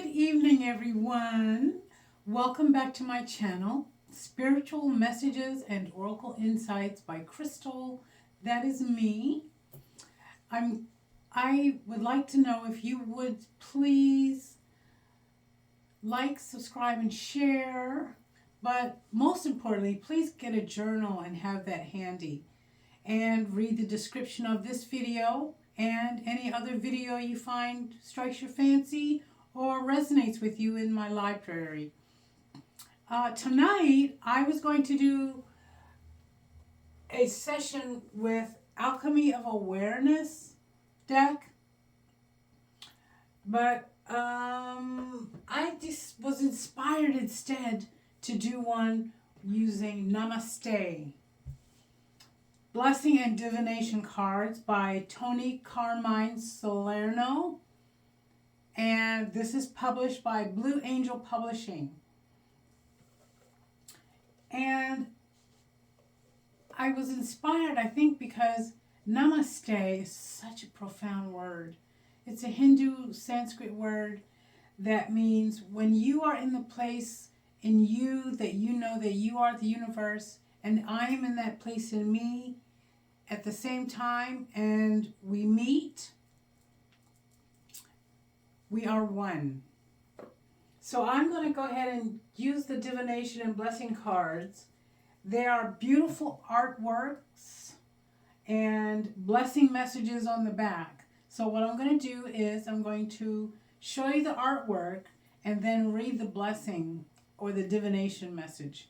Good evening, everyone. Welcome back to my channel, Spiritual Messages and Oracle Insights by Crystal. That is me. I would like to know if you would please like, subscribe, and share. But most importantly, please get a journal and have that handy. And read the description of this video and any other video you find strikes your fancy or resonates with you in my library. Tonight, I was going to do a session with Alchemy of Awareness deck, but I just was inspired instead to do one using Namasté. Blessing and Divination Cards by Tony Carmine Salerno. And this is published by Blue Angel Publishing. And I was inspired, I think, because Namaste is such a profound word. It's a Hindu Sanskrit word that means when you are in the place in you that you know that you are the universe, and I am in that place in me at the same time, and we meet, we are one. So I'm going to go ahead and use the divination and blessing cards. They are beautiful artworks and blessing messages on the back. So what I'm going to do is I'm going to show you the artwork and then read the blessing or the divination message.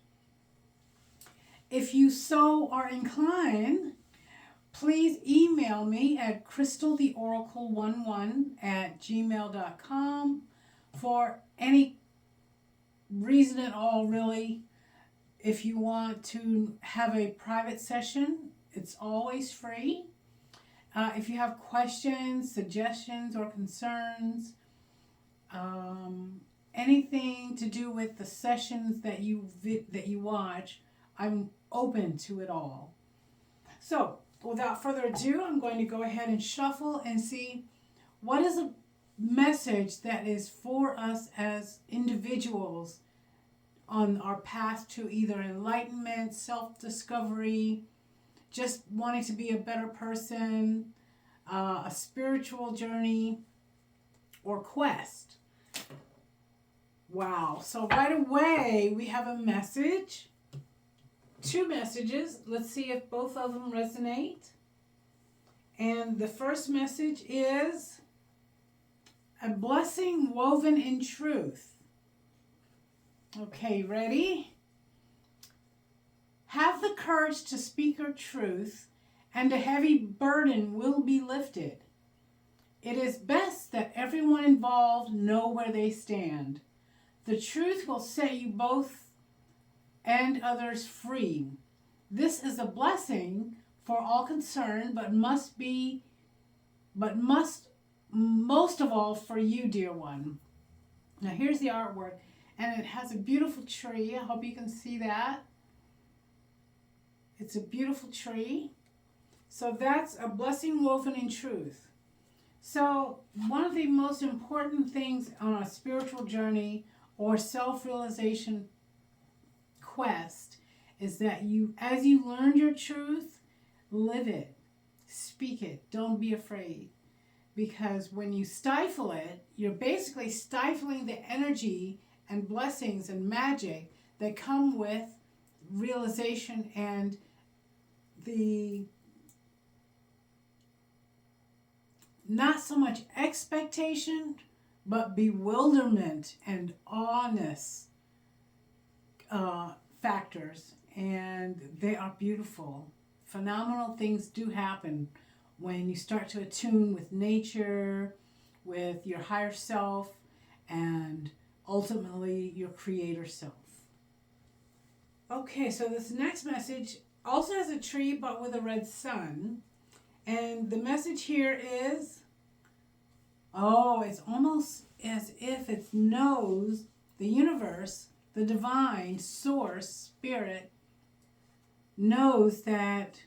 If you so are inclined, please email me at crystaltheoracle11@gmail.com for any reason at all, really. If you want to have a private session, it's always free. If you have questions, suggestions, or concerns, anything to do with the sessions that you watch, I'm open to it all. So, without further ado, I'm going to go ahead and shuffle and see what is a message that is for us as individuals on our path to either enlightenment, self-discovery, just wanting to be a better person, a spiritual journey, or quest. Wow. So right away, we have a message. Two messages. Let's see if both of them resonate. And the first message is a blessing woven in truth. Okay, ready? Have the courage to speak your truth, and a heavy burden will be lifted. It is best that everyone involved know where they stand. The truth will set you both and others free. This is a blessing for all concerned, but must most of all for you, dear one. Now here's the artwork, and it has a beautiful tree. I hope you can see that. It's a beautiful tree. So that's a blessing woven in truth. So one of the most important things on a spiritual journey or self-realization quest is that as you learn your truth, live it, speak it, don't be afraid. Because when you stifle it, you're basically stifling the energy and blessings and magic that come with realization and the not so much expectation, but bewilderment and awness factors. And they are beautiful. Phenomenal things do happen when you start to attune with nature, with your higher self, and ultimately your creator self. Okay, so this next message also has a tree but with a red sun. And the message here is, it's almost as if it knows the universe, the divine source, spirit, knows that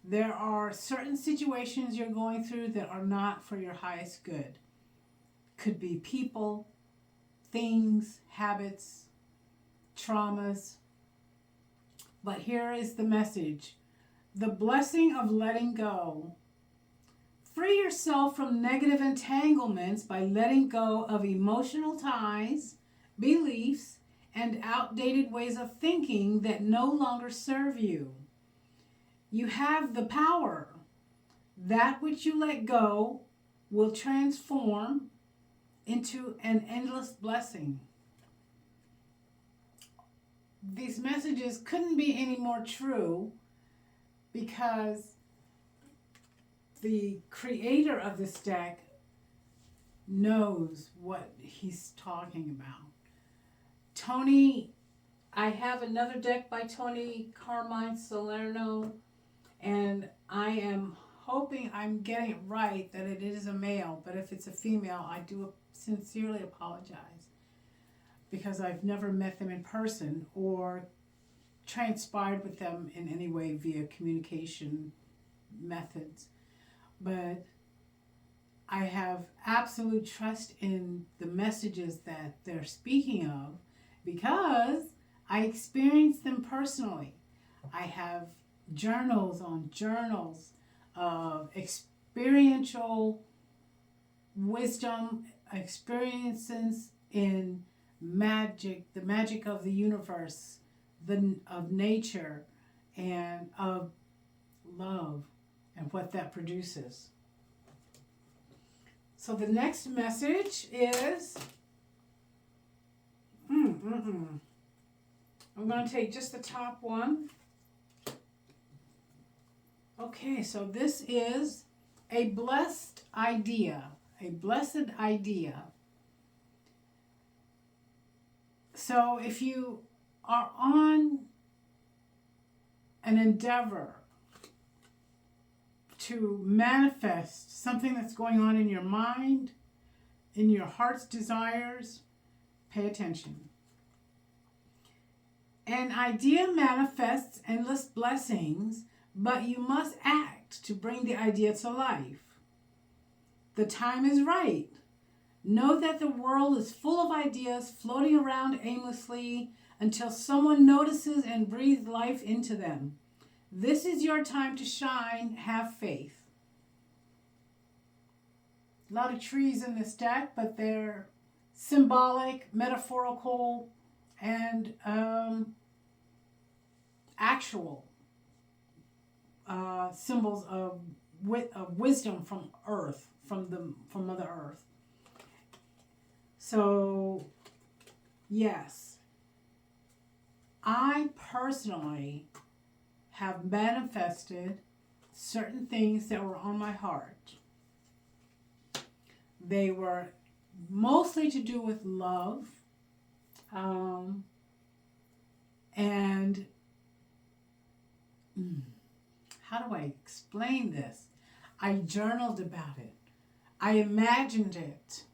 there are certain situations you're going through that are not for your highest good. Could be people, things, habits, traumas. But here is the message. The blessing of letting go. Free yourself from negative entanglements by letting go of emotional ties, beliefs, and outdated ways of thinking that no longer serve you. You have the power. That which you let go will transform into an endless blessing. These messages couldn't be any more true because the creator of this deck knows what he's talking about. Tony, I have another deck by Tony Carmine Salerno, and I am hoping I'm getting it right, that it is a male, but if it's a female, I do sincerely apologize because I've never met them in person or transpired with them in any way via communication methods. But I have absolute trust in the messages that they're speaking of because I experienced them personally. I have journals on journals of experiential wisdom, experiences in magic, the magic of the universe, of nature, and of love, and what that produces. So the next message is, I'm going to take just the top one. Okay, so this is a blessed idea, a blessed idea. So if you are on an endeavor to manifest something that's going on in your mind, in your heart's desires, pay attention. An idea manifests endless blessings, but you must act to bring the idea to life. The time is right. Know that the world is full of ideas floating around aimlessly until someone notices and breathes life into them. This is your time to shine. Have faith. A lot of trees in this deck, but they're symbolic, metaphorical, and actual symbols of wisdom from Earth, from Mother Earth. So, yes, I personally have manifested certain things that were on my heart. They were mostly to do with love, and how do I explain this? I journaled about it. I imagined it.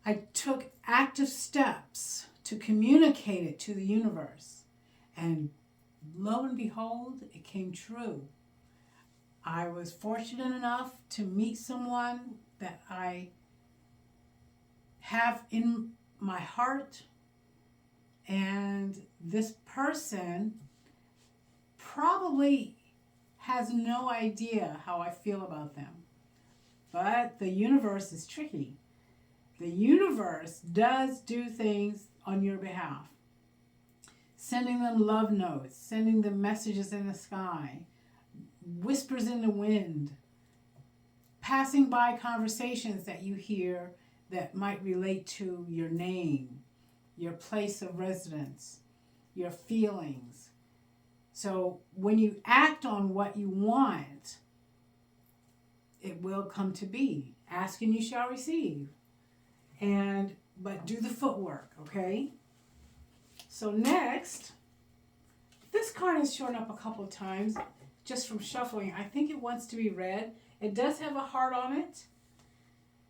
I took active steps to communicate it to the universe. And lo and behold, it came true. I was fortunate enough to meet someone that I have in my heart. And this person probably has no idea how I feel about them. But the universe is tricky. The universe does do things on your behalf. Sending them love notes, sending them messages in the sky, whispers in the wind, passing by conversations that you hear that might relate to your name, your place of residence, your feelings. So when you act on what you want, it will come to be. Ask and you shall receive. But do the footwork, okay? So next, this card has shown up a couple of times just from shuffling. I think it wants to be read. It does have a heart on it.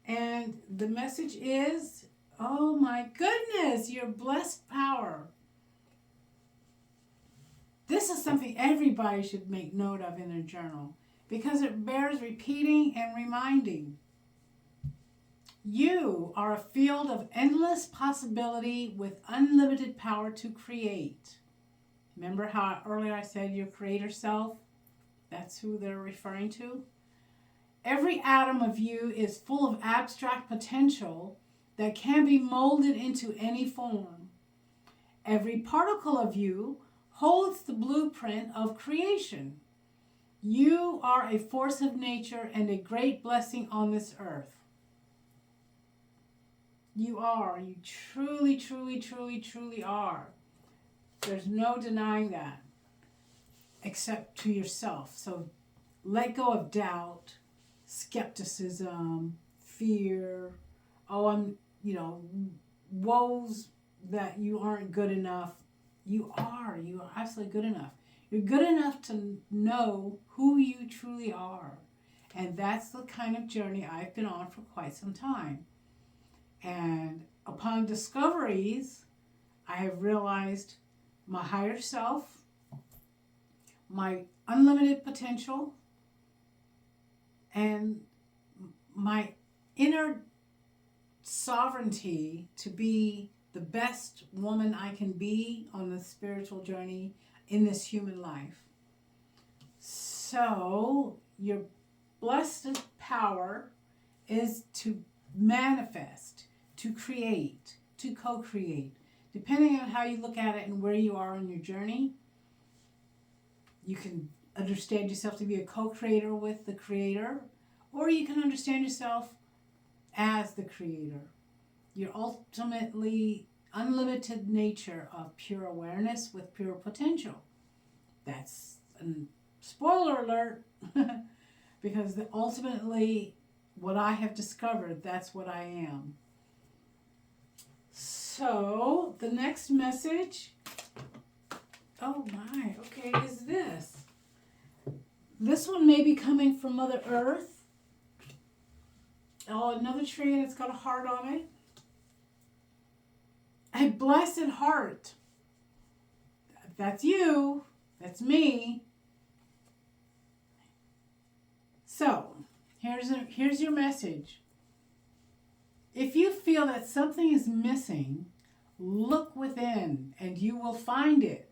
And the message is, oh my goodness, your blessed power. This is something everybody should make note of in their journal because it bears repeating and reminding. You are a field of endless possibility with unlimited power to create. Remember how earlier I said your creator self? That's who they're referring to. Every atom of you is full of abstract potential that can be molded into any form. Every particle of you holds the blueprint of creation. You are a force of nature and a great blessing on this earth. You are. You truly, truly, truly, truly are. There's no denying that, except to yourself. So let go of doubt, skepticism, fear. Oh, woes that you aren't good enough. You are. You are absolutely good enough. You're good enough to know who you truly are. And that's the kind of journey I've been on for quite some time. And upon discoveries, I have realized my higher self, my unlimited potential, and my inner sovereignty to be the best woman I can be on the spiritual journey in this human life. So your blessed power is to manifest, to create, to co-create. Depending on how you look at it and where you are on your journey, you can understand yourself to be a co-creator with the creator, or you can understand yourself as the creator. Your ultimately unlimited nature of pure awareness with pure potential. That's a spoiler alert, because ultimately what I have discovered, that's what I am. So the next message, oh my, okay, is this. This one may be coming from Mother Earth. Oh, another tree, and it's got a heart on it. A blessed heart. That's you. That's me. So, here's your message. If you feel that something is missing, look within and you will find it.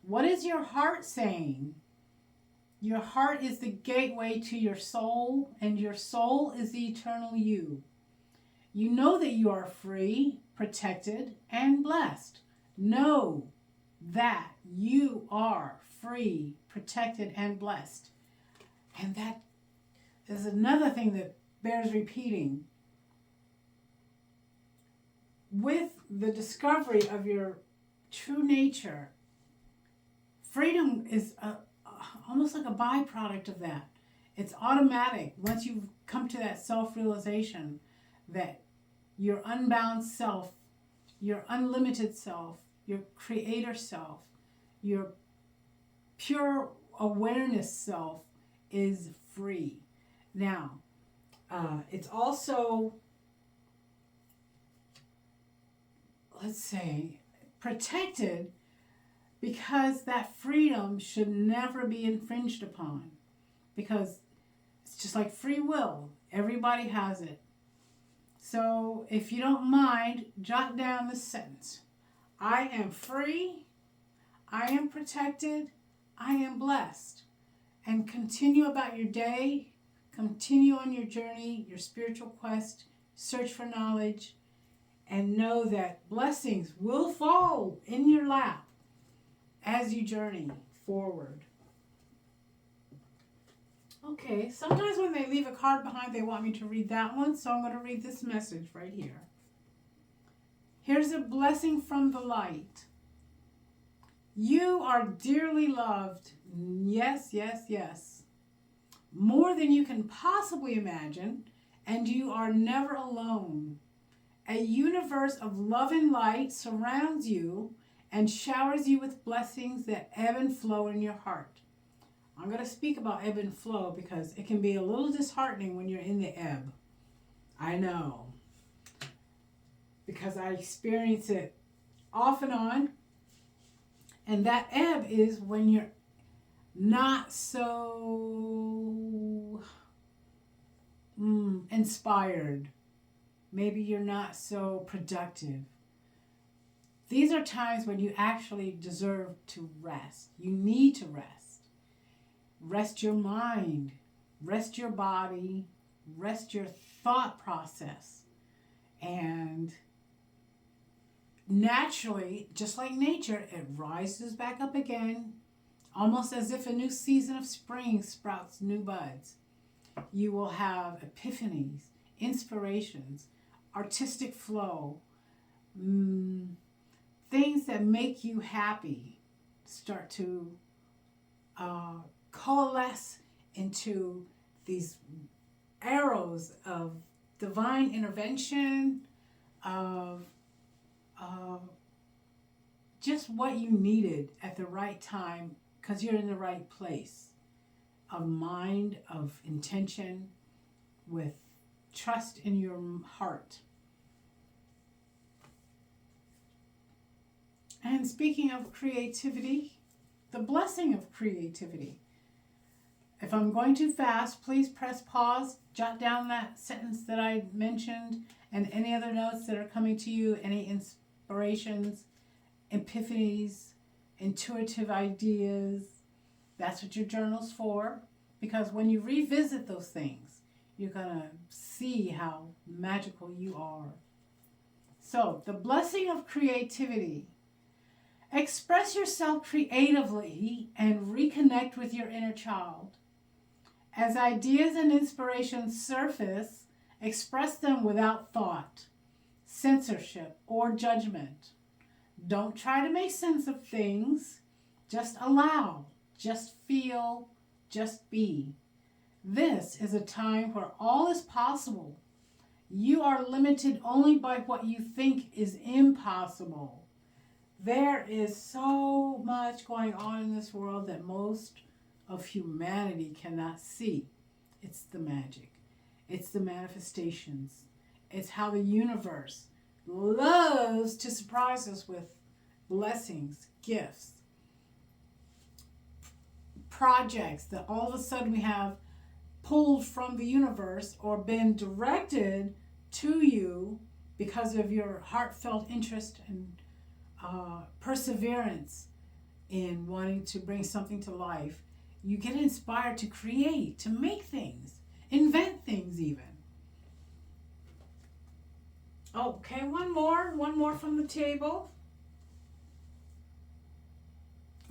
What is your heart saying? Your heart is the gateway to your soul, and your soul is the eternal you. You know that you are free, protected, and blessed. Know that you are free, protected, and blessed. And that is another thing that bears repeating. With the discovery of your true nature, freedom is almost like a byproduct of that. It's automatic once you've come to that self-realization that your unbound self, your unlimited self, your creator self, your pure awareness self is free. Now, it's also, let's say, protected, because that freedom should never be infringed upon. Because it's just like free will. Everybody has it. So if you don't mind, jot down this sentence. I am free. I am protected. I am blessed. And continue about your day. Continue on your journey, your spiritual quest. Search for knowledge. And know that blessings will fall in your lap as you journey forward. Okay, sometimes when they leave a card behind, they want me to read that one, so I'm going to read this message right here. Here's a blessing from the light. You are dearly loved. Yes, yes, yes. More than you can possibly imagine, and you are never alone. A universe of love and light surrounds you and showers you with blessings that ebb and flow in your heart. I'm going to speak about ebb and flow because it can be a little disheartening when you're in the ebb. I know. Because I experience it off and on. And that ebb is when you're not so inspired. Maybe you're not so productive. These are times when you actually deserve to rest. You need to rest. Rest your mind, rest your body, rest your thought process. And naturally, just like nature, it rises back up again, almost as if a new season of spring sprouts new buds. You will have epiphanies, inspirations, artistic flow, things that make you happy start to coalesce into these arrows of divine intervention, of just what you needed at the right time because you're in the right place of mind, of intention, with trust in your heart. And speaking of creativity, the blessing of creativity. If I'm going too fast, please press pause, jot down that sentence that I mentioned, and any other notes that are coming to you, any inspirations, epiphanies, intuitive ideas. That's what your journal's for, because when you revisit those things, you're going to see how magical you are. So, the blessing of creativity. Express yourself creatively and reconnect with your inner child. As ideas and inspirations surface, express them without thought, censorship, or judgment. Don't try to make sense of things. Just allow, just feel, just be. This is a time where all is possible. You are limited only by what you think is impossible. There is so much going on in this world that most of humanity cannot see. It's the magic. It's the manifestations. It's how the universe loves to surprise us with blessings, gifts, projects that all of a sudden we have pulled from the universe or been directed to you because of your heartfelt interest and perseverance in wanting to bring something to life. You get inspired to create, to make things, invent things even. Okay, one more from the table.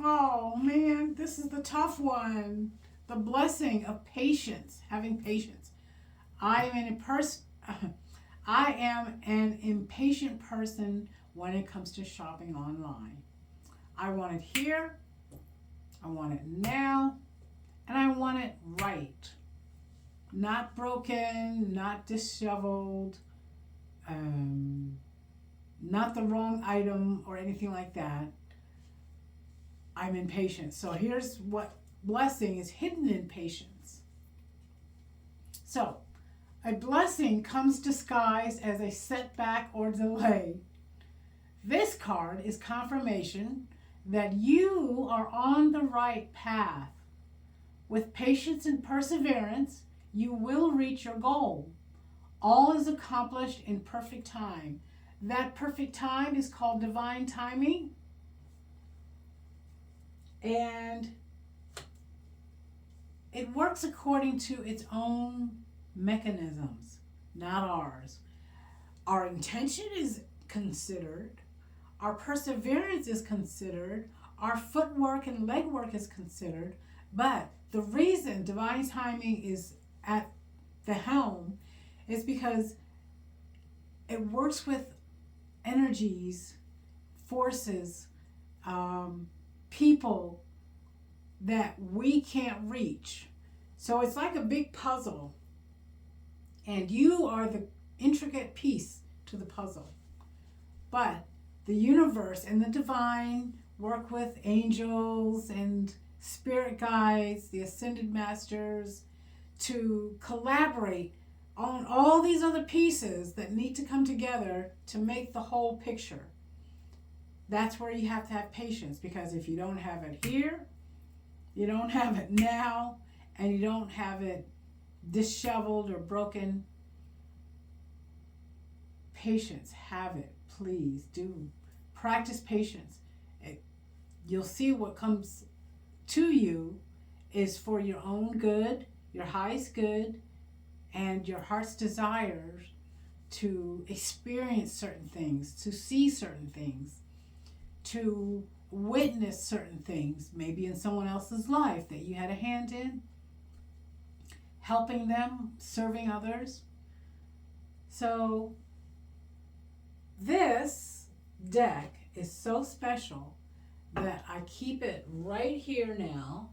Oh man, this is the tough one. The blessing of patience, having patience. I am an impatient person when it comes to shopping online. I want it here, I want it now, and I want it right. Not broken, not disheveled, not the wrong item or anything like that. I'm impatient. So here's what blessing is hidden in patience. So, a blessing comes disguised as a setback or delay. This card is confirmation that you are on the right path. With patience and perseverance, you will reach your goal. All is accomplished in perfect time. That perfect time is called divine timing. And it works according to its own mechanisms, not ours. Our intention is considered. Our perseverance is considered. Our footwork and legwork is considered. But the reason divine timing is at the helm is because it works with energies, forces, people that we can't reach. So it's like a big puzzle. And you are the intricate piece to the puzzle. But the universe and the divine work with angels and spirit guides, the ascended masters, to collaborate on all these other pieces that need to come together to make the whole picture. That's where you have to have patience, because if you don't have it here, you don't have it now, and you don't have it disheveled or broken, patience. Have it. Please do. Practice patience. You'll see what comes to you is for your own good, your highest good, and your heart's desires to experience certain things, to see certain things, to witness certain things, maybe in someone else's life that you had a hand in, helping them, serving others. So this deck is so special that I keep it right here now.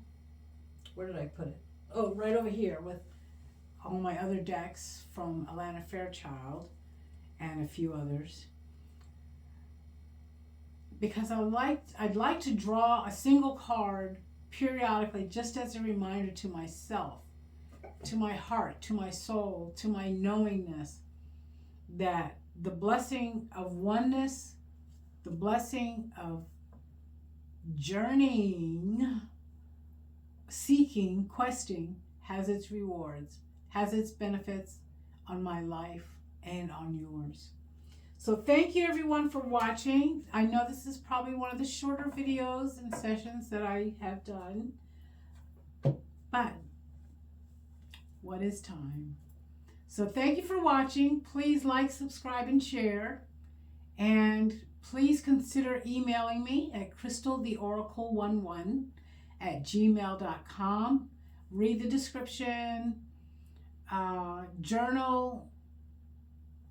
Where did I put it? Oh, right over here with all my other decks from Alana Fairchild and a few others. Because I'd like to draw a single card periodically just as a reminder to myself, to my heart, to my soul, to my knowingness that the blessing of oneness, the blessing of journeying, seeking, questing, has its rewards, has its benefits on my life and on yours. So thank you everyone for watching. I know this is probably one of the shorter videos and sessions that I have done, but what is time? So thank you for watching. Please like, subscribe, and share. And please consider emailing me at crystaltheoracle11@gmail.com. Read the description, journal,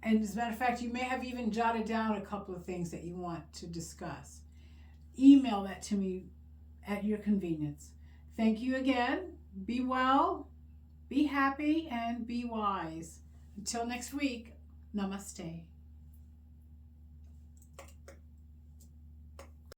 and as a matter of fact, you may have even jotted down a couple of things that you want to discuss. Email that to me at your convenience. Thank you again. Be well, be happy, and be wise. Until next week, namaste.